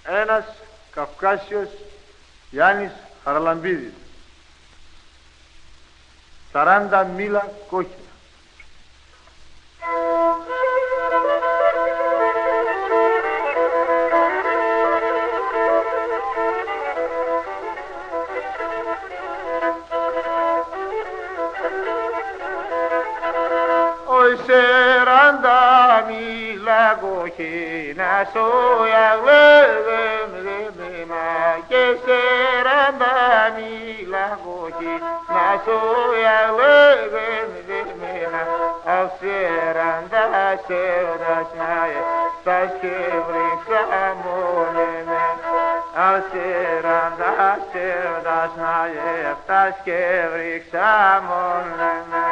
ένας Καυκάσιος Γιάννης Χαραλαμπίδης, 40 μήλα κόκκινα. Oi 40 μήλα κόκκινα σοя βλέμμα και 40 μήλα κόκκινα σοя βλέμμα av 40 σεοδασνάε σας και βρήξα μόνιμε av 40 σεοδασνάε σας και βρήξα μόνιμε.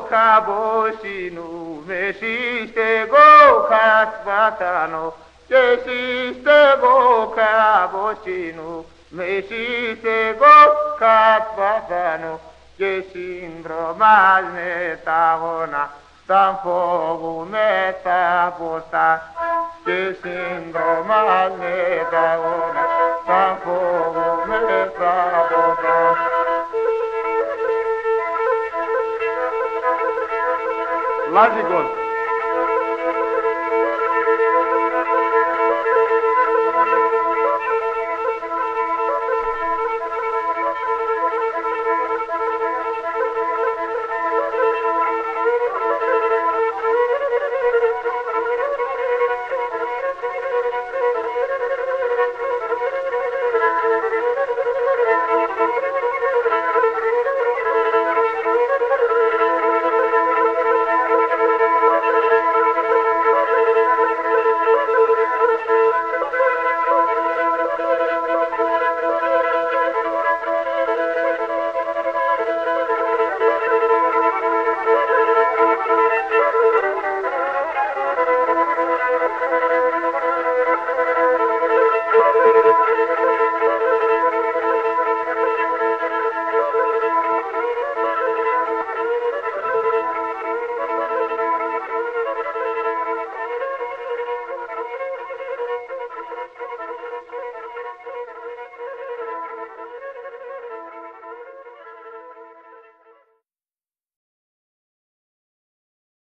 Cabocinu, mesistego catvatano, che sistego cabocinu, mesistego catvatano, che sindromas metagona, tampoco metapota, che sindromas metagona, tampoco metapota. Lógico.